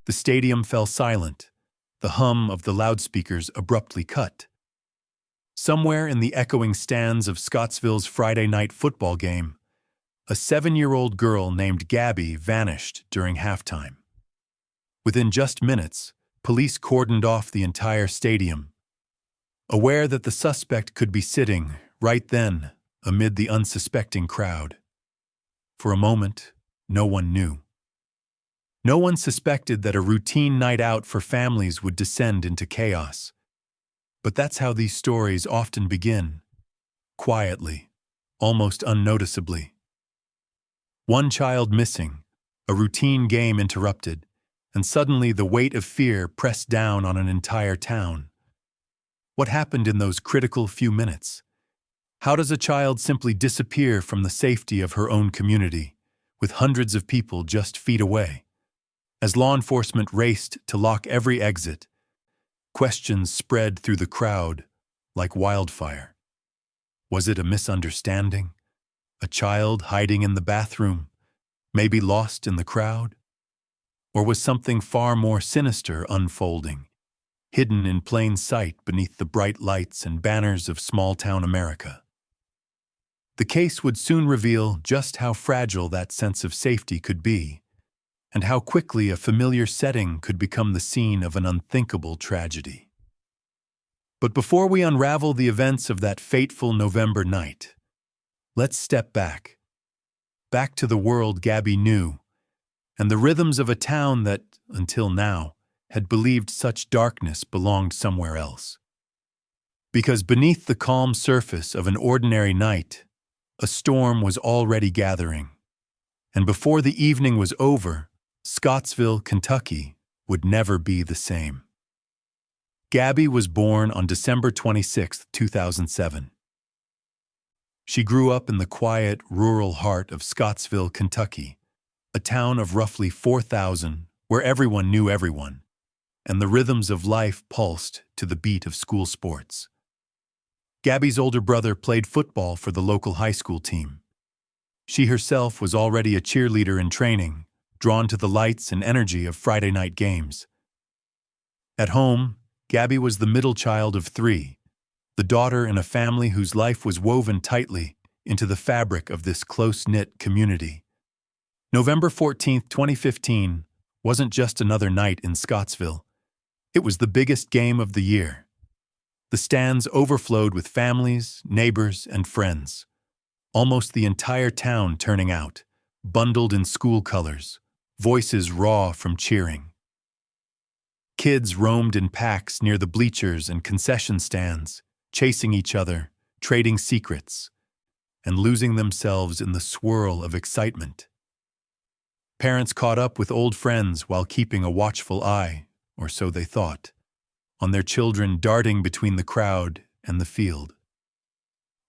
The stadium fell silent, the hum of the loudspeakers abruptly cut. Somewhere in the echoing stands of Scottsville's Friday night football game, a 7-year-old girl named Gabby vanished during halftime. Within just minutes, police cordoned off the entire stadium, aware that the suspect could be sitting, right then, amid the unsuspecting crowd. For a moment, no one knew. No one suspected that a routine night out for families would descend into chaos. But that's how these stories often begin, quietly, almost unnoticeably. One child missing, a routine game interrupted, and suddenly the weight of fear pressed down on an entire town. What happened in those critical few minutes? How does a child simply disappear from the safety of her own community, with hundreds of people just feet away? As law enforcement raced to lock every exit, questions spread through the crowd like wildfire. Was it a misunderstanding? A child hiding in the bathroom, maybe lost in the crowd? Or was something far more sinister unfolding, hidden in plain sight beneath the bright lights and banners of small-town America? The case would soon reveal just how fragile that sense of safety could be, and how quickly a familiar setting could become the scene of an unthinkable tragedy. But before we unravel the events of that fateful November night, let's step back to the world Gabby knew, and the rhythms of a town that, until now, had believed such darkness belonged somewhere else. Because beneath the calm surface of an ordinary night, a storm was already gathering, and before the evening was over, Scottsville, Kentucky, would never be the same. Gabby was born on December 26, 2007. She grew up in the quiet, rural heart of Scottsville, Kentucky, a town of roughly 4,000 where everyone knew everyone, and the rhythms of life pulsed to the beat of school sports. Gabby's older brother played football for the local high school team. She herself was already a cheerleader in training, drawn to the lights and energy of Friday night games. At home, Gabby was the middle child of 3, the daughter in a family whose life was woven tightly into the fabric of this close-knit community. November 14, 2015, wasn't just another night in Scottsville. It was the biggest game of the year. The stands overflowed with families, neighbors, and friends. Almost the entire town turning out, bundled in school colors, voices raw from cheering. Kids roamed in packs near the bleachers and concession stands, chasing each other, trading secrets, and losing themselves in the swirl of excitement. Parents caught up with old friends while keeping a watchful eye, or so they thought, on their children darting between the crowd and the field.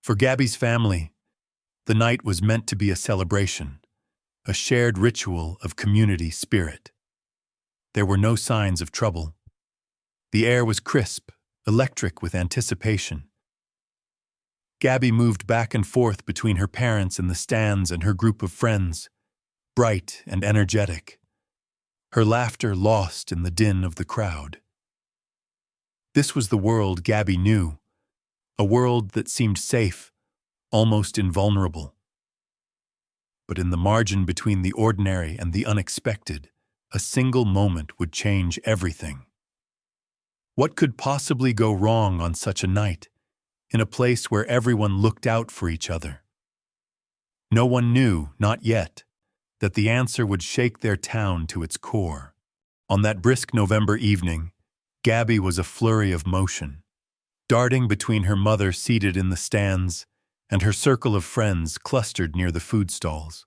For Gabby's family, the night was meant to be a celebration, a shared ritual of community spirit. There were no signs of trouble. The air was crisp, electric with anticipation. Gabby moved back and forth between her parents in the stands and her group of friends, bright and energetic, her laughter lost in the din of the crowd. This was the world Gabby knew, a world that seemed safe, almost invulnerable. But in the margin between the ordinary and the unexpected, a single moment would change everything. What could possibly go wrong on such a night, in a place where everyone looked out for each other? No one knew, not yet, that the answer would shake their town to its core. On that brisk November evening, Gabby was a flurry of motion, darting between her mother seated in the stands and her circle of friends clustered near the food stalls.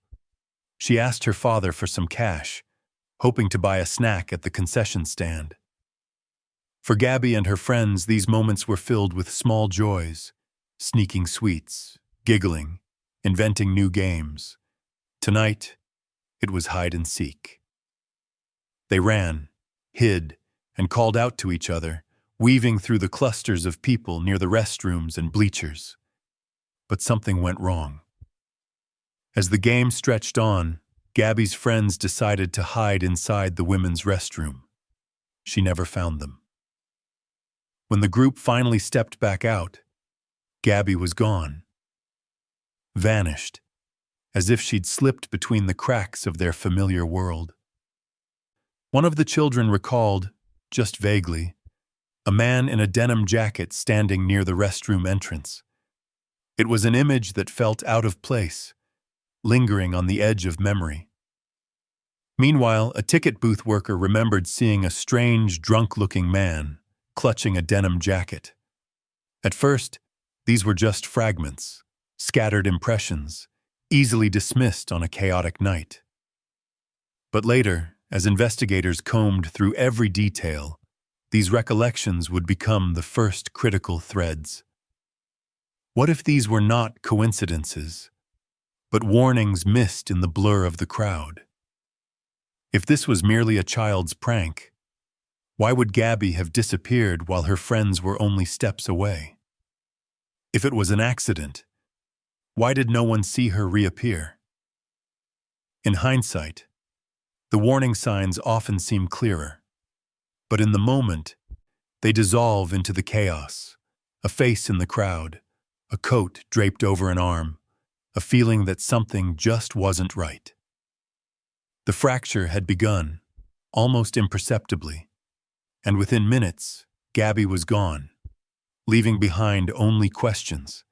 She asked her father for some cash, hoping to buy a snack at the concession stand. For Gabby and her friends, these moments were filled with small joys, sneaking sweets, giggling, inventing new games. Tonight, it was hide and seek. They ran, hid, and called out to each other, weaving through the clusters of people near the restrooms and bleachers. But something went wrong. As the game stretched on, Gabby's friends decided to hide inside the women's restroom. she never found them. When the group finally stepped back out, Gabby was gone. Vanished, as if she'd slipped between the cracks of their familiar world. One of the children recalled, just vaguely, a man in a denim jacket standing near the restroom entrance. It was an image that felt out of place, lingering on the edge of memory. Meanwhile, a ticket booth worker remembered seeing a strange, drunk-looking man clutching a denim jacket. At first, these were just fragments, scattered impressions, easily dismissed on a chaotic night. But later, as investigators combed through every detail, these recollections would become the first critical threads. What if these were not coincidences, but warnings missed in the blur of the crowd? If this was merely a child's prank, why would Gabby have disappeared while her friends were only steps away? If it was an accident, why did no one see her reappear? In hindsight, the warning signs often seem clearer, but in the moment, they dissolve into the chaos, a face in the crowd, a coat draped over an arm, a feeling that something just wasn't right. The fracture had begun, almost imperceptibly, and within minutes, Gabby was gone, leaving behind only questions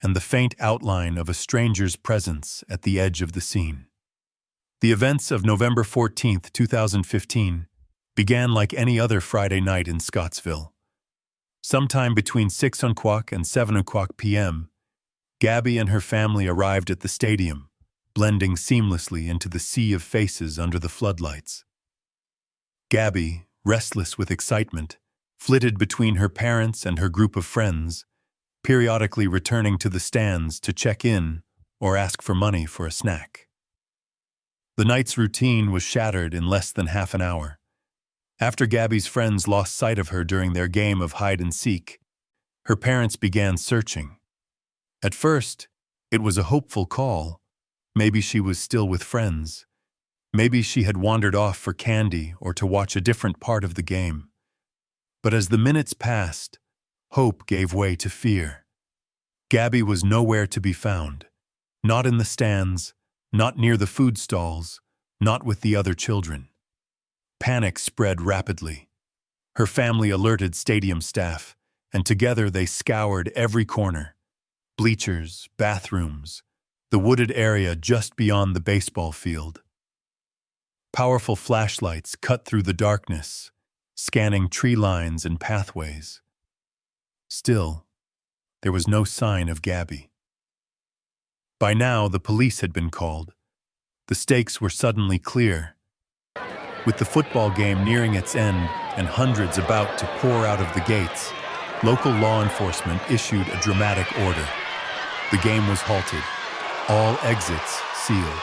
and the faint outline of a stranger's presence at the edge of the scene. The events of November 14, 2015, began like any other Friday night in Scottsville. Sometime between 6 o'clock and 7 o'clock p.m., Gabby and her family arrived at the stadium, blending seamlessly into the sea of faces under the floodlights. Gabby, restless with excitement, flitted between her parents and her group of friends, periodically returning to the stands to check in or ask for money for a snack. The night's routine was shattered in less than half an hour. After Gabby's friends lost sight of her during their game of hide-and-seek, her parents began searching. At first, it was a hopeful call. Maybe she was still with friends. Maybe she had wandered off for candy or to watch a different part of the game. But as the minutes passed, hope gave way to fear. Gabby was nowhere to be found. Not in the stands, not near the food stalls, not with the other children. Panic spread rapidly. Her family alerted stadium staff, and together they scoured every corner. Bleachers, bathrooms, the wooded area just beyond the baseball field. Powerful flashlights cut through the darkness, scanning tree lines and pathways. Still, there was no sign of Gabby. By now, the police had been called. The stakes were suddenly clear. With the football game nearing its end and hundreds about to pour out of the gates, local law enforcement issued a dramatic order. The game was halted, all exits sealed.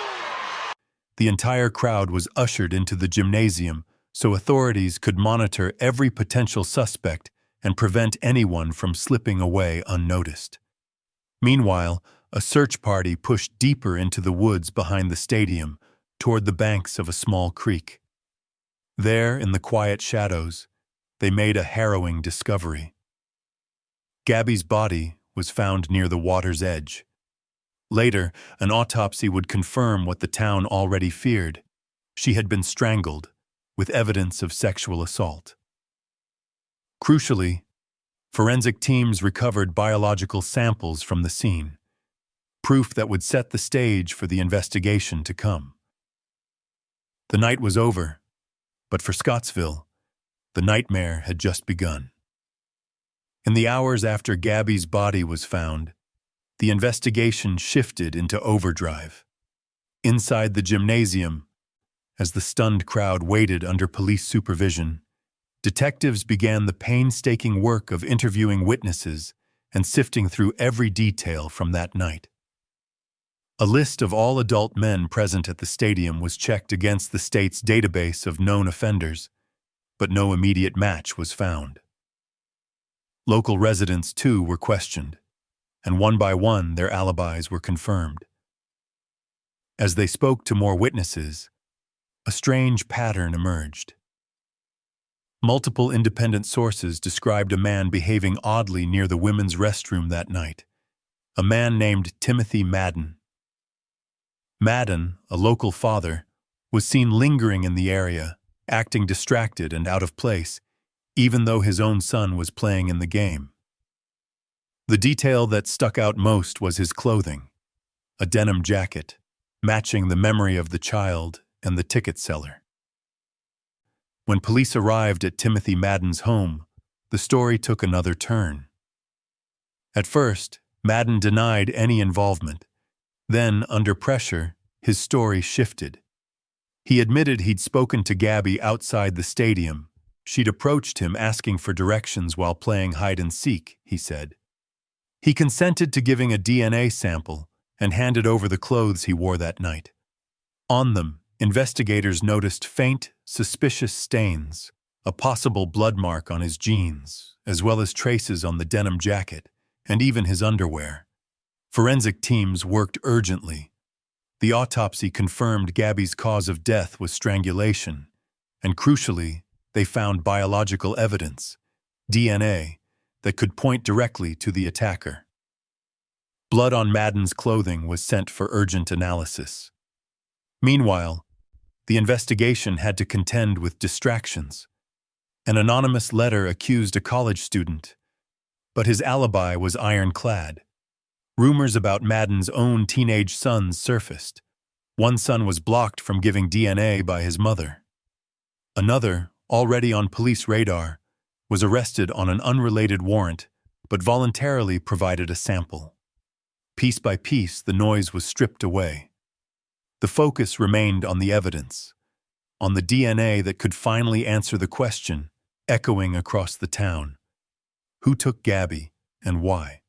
The entire crowd was ushered into the gymnasium so authorities could monitor every potential suspect and prevent anyone from slipping away unnoticed. Meanwhile, a search party pushed deeper into the woods behind the stadium, toward the banks of a small creek. There, in the quiet shadows, they made a harrowing discovery. Gabby's body was found near the water's edge. Later, an autopsy would confirm what the town already feared. She had been strangled, with evidence of sexual assault. Crucially, forensic teams recovered biological samples from the scene, proof that would set the stage for the investigation to come. The night was over, but for Scottsville, the nightmare had just begun. In the hours after Gabby's body was found, the investigation shifted into overdrive. Inside the gymnasium, as the stunned crowd waited under police supervision, detectives began the painstaking work of interviewing witnesses and sifting through every detail from that night. A list of all adult men present at the stadium was checked against the state's database of known offenders, but no immediate match was found. Local residents, too, were questioned, and one by one their alibis were confirmed. As they spoke to more witnesses, a strange pattern emerged. Multiple independent sources described a man behaving oddly near the women's restroom that night, a man named Timothy Madden. Madden, a local father, was seen lingering in the area, acting distracted and out of place, even though his own son was playing in the game. The detail that stuck out most was his clothing, a denim jacket, matching the memory of the child and the ticket seller. When police arrived at Timothy Madden's home, the story took another turn. At first, Madden denied any involvement. Then, under pressure, his story shifted. He admitted he'd spoken to Gabby outside the stadium. She'd approached him asking for directions while playing hide-and-seek, he said. He consented to giving a DNA sample and handed over the clothes he wore that night. On them, investigators noticed faint, suspicious stains, a possible blood mark on his jeans, as well as traces on the denim jacket and even his underwear. Forensic teams worked urgently. The autopsy confirmed Gabby's cause of death was strangulation, and crucially, they found biological evidence, DNA, that could point directly to the attacker. Blood on Madden's clothing was sent for urgent analysis. Meanwhile, the investigation had to contend with distractions. An anonymous letter accused a college student, but his alibi was ironclad. Rumors about Madden's own teenage sons surfaced. One son was blocked from giving DNA by his mother. Another, already on police radar, was arrested on an unrelated warrant, but voluntarily provided a sample. Piece by piece, the noise was stripped away. The focus remained on the evidence, on the DNA that could finally answer the question, echoing across the town. Who took Gabby, and why?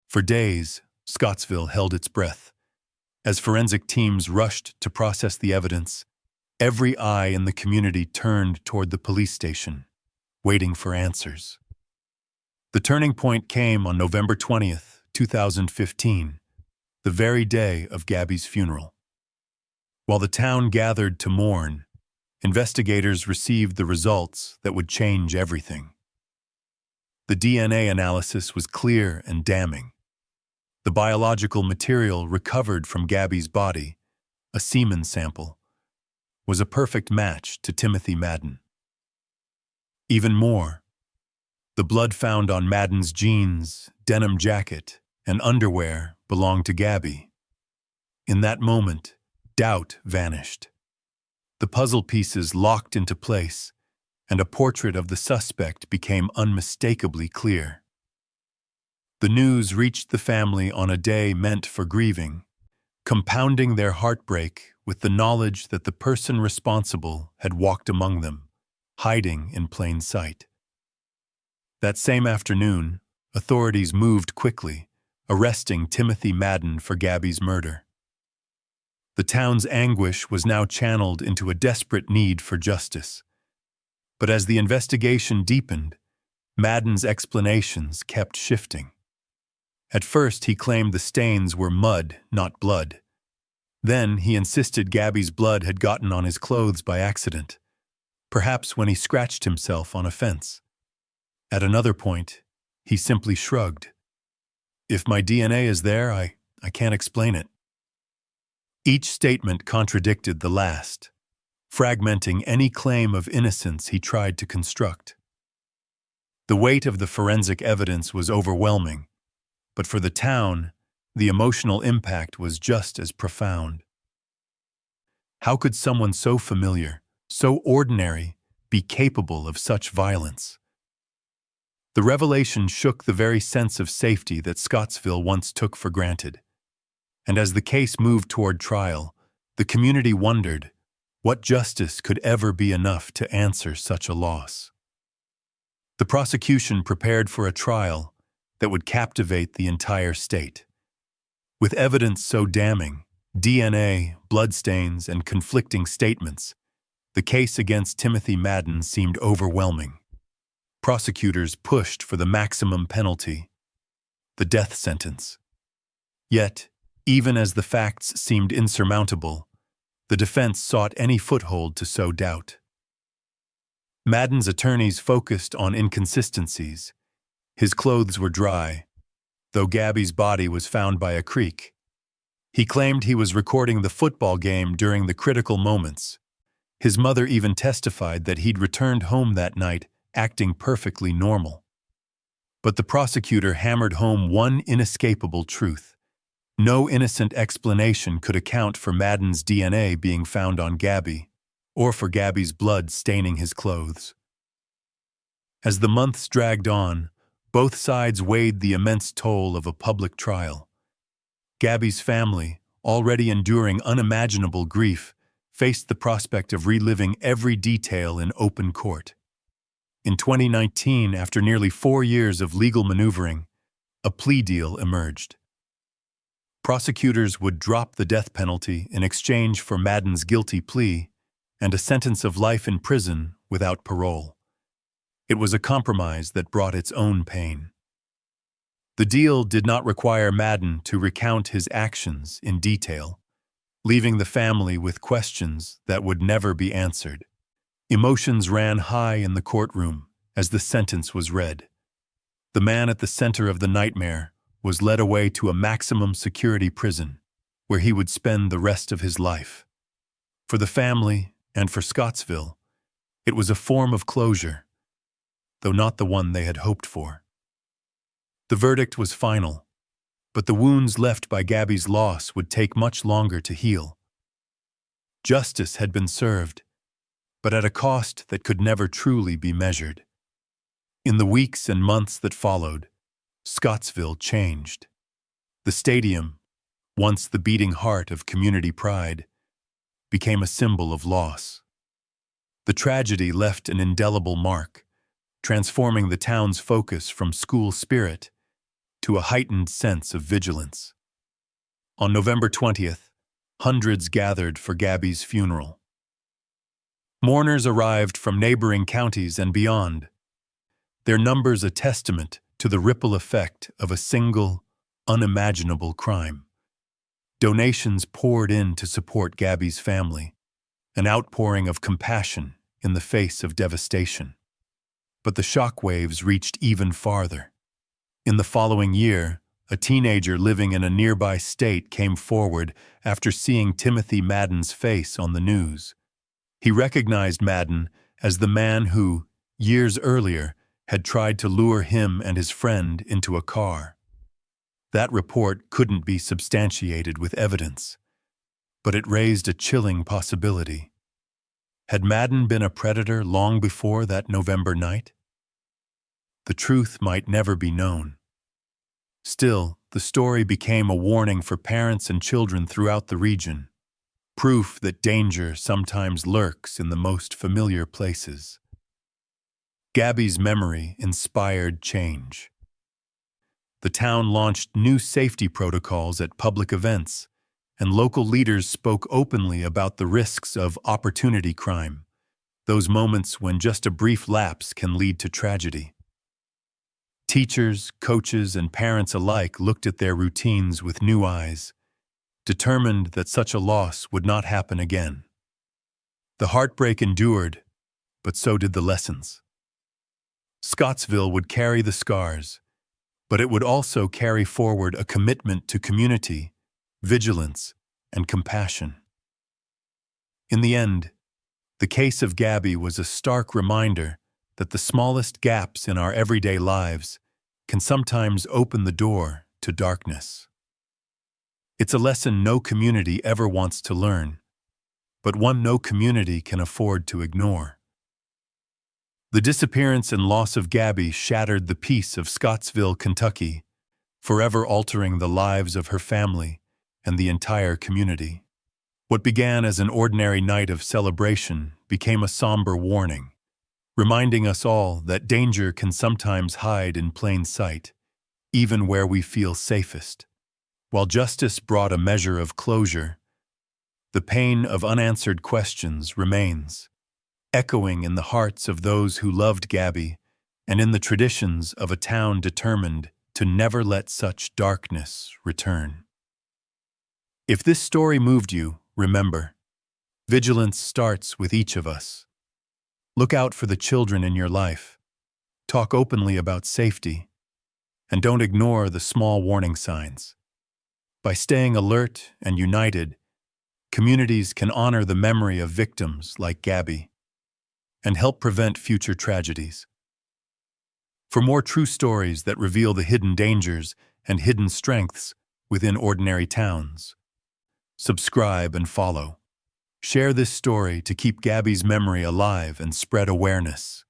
For days, Scottsville held its breath. As forensic teams rushed to process the evidence, every eye in the community turned toward the police station, waiting for answers. The turning point came on November 20th, 2015, the very day of Gabby's funeral. While the town gathered to mourn, investigators received the results that would change everything. The DNA analysis was clear and damning. The biological material recovered from Gabby's body, a semen sample, was a perfect match to Timothy Madden. Even more, the blood found on Madden's jeans, denim jacket, and underwear belonged to Gabby. In that moment, doubt vanished. The puzzle pieces locked into place, and a portrait of the suspect became unmistakably clear. The news reached the family on a day meant for grieving, compounding their heartbreak with the knowledge that the person responsible had walked among them, hiding in plain sight. That same afternoon, authorities moved quickly, arresting Timothy Madden for Gabby's murder. The town's anguish was now channeled into a desperate need for justice. But as the investigation deepened, Madden's explanations kept shifting. At first, he claimed the stains were mud, not blood. Then, he insisted Gabby's blood had gotten on his clothes by accident, perhaps when he scratched himself on a fence. At another point, he simply shrugged. If my DNA is there, I can't explain it. Each statement contradicted the last, fragmenting any claim of innocence he tried to construct. The weight of the forensic evidence was overwhelming, but for the town, the emotional impact was just as profound. How could someone so familiar, so ordinary, be capable of such violence? The revelation shook the very sense of safety that Scottsville once took for granted. And as the case moved toward trial, the community wondered, what justice could ever be enough to answer such a loss? The prosecution prepared for a trial that would captivate the entire state. With evidence so damning, DNA, bloodstains, and conflicting statements, the case against Timothy Madden seemed overwhelming. Prosecutors pushed for the maximum penalty, the death sentence. Yet, even as the facts seemed insurmountable, the defense sought any foothold to sow doubt. Madden's attorneys focused on inconsistencies. His clothes were dry, though Gabby's body was found by a creek. He claimed he was recording the football game during the critical moments. His mother even testified that he'd returned home that night, acting perfectly normal. But the prosecutor hammered home one inescapable truth. No innocent explanation could account for Madden's DNA being found on Gabby, or for Gabby's blood staining his clothes. As the months dragged on, both sides weighed the immense toll of a public trial. Gabby's family, already enduring unimaginable grief, faced the prospect of reliving every detail in open court. In 2019, after nearly 4 years of legal maneuvering, a plea deal emerged. Prosecutors would drop the death penalty in exchange for Madden's guilty plea and a sentence of life in prison without parole. It was a compromise that brought its own pain. The deal did not require Madden to recount his actions in detail, leaving the family with questions that would never be answered. Emotions ran high in the courtroom as the sentence was read. The man at the center of the nightmare was led away to a maximum security prison, where he would spend the rest of his life. For the family and for Scottsville, it was a form of closure, though not the one they had hoped for. The verdict was final, but the wounds left by Gabby's loss would take much longer to heal. Justice had been served, but at a cost that could never truly be measured. In the weeks and months that followed, Scottsville changed. The stadium, once the beating heart of community pride, became a symbol of loss. The tragedy left an indelible mark, transforming the town's focus from school spirit to a heightened sense of vigilance. On November 20th, hundreds gathered for Gabby's funeral. Mourners arrived from neighboring counties and beyond, their numbers a testament to the ripple effect of a single, unimaginable crime. Donations poured in to support Gabby's family, an outpouring of compassion in the face of devastation. But the shockwaves reached even farther. In the following year, a teenager living in a nearby state came forward after seeing Timothy Madden's face on the news. He recognized Madden as the man who, years earlier, had tried to lure him and his friend into a car. That report couldn't be substantiated with evidence, but it raised a chilling possibility. Had Madden been a predator long before that November night? The truth might never be known. Still, the story became a warning for parents and children throughout the region, proof that danger sometimes lurks in the most familiar places. Gabby's memory inspired change. The town launched new safety protocols at public events, and local leaders spoke openly about the risks of opportunity crime, those moments when just a brief lapse can lead to tragedy. Teachers, coaches, and parents alike looked at their routines with new eyes, determined that such a loss would not happen again. The heartbreak endured, but so did the lessons. Scottsville would carry the scars, but it would also carry forward a commitment to community, vigilance, and compassion. In the end, the case of Gabby was a stark reminder that the smallest gaps in our everyday lives can sometimes open the door to darkness. It's a lesson no community ever wants to learn, but one no community can afford to ignore. The disappearance and loss of Gabby shattered the peace of Scottsville, Kentucky, forever altering the lives of her family and the entire community. What began as an ordinary night of celebration became a somber warning, reminding us all that danger can sometimes hide in plain sight, even where we feel safest. While justice brought a measure of closure, the pain of unanswered questions remains, echoing in the hearts of those who loved Gabby and in the traditions of a town determined to never let such darkness return. If this story moved you, remember, vigilance starts with each of us. Look out for the children in your life. Talk openly about safety. And don't ignore the small warning signs. By staying alert and united, communities can honor the memory of victims like Gabby and help prevent future tragedies. For more true stories that reveal the hidden dangers and hidden strengths within ordinary towns, subscribe and follow. Share this story to keep Gabby's memory alive and spread awareness.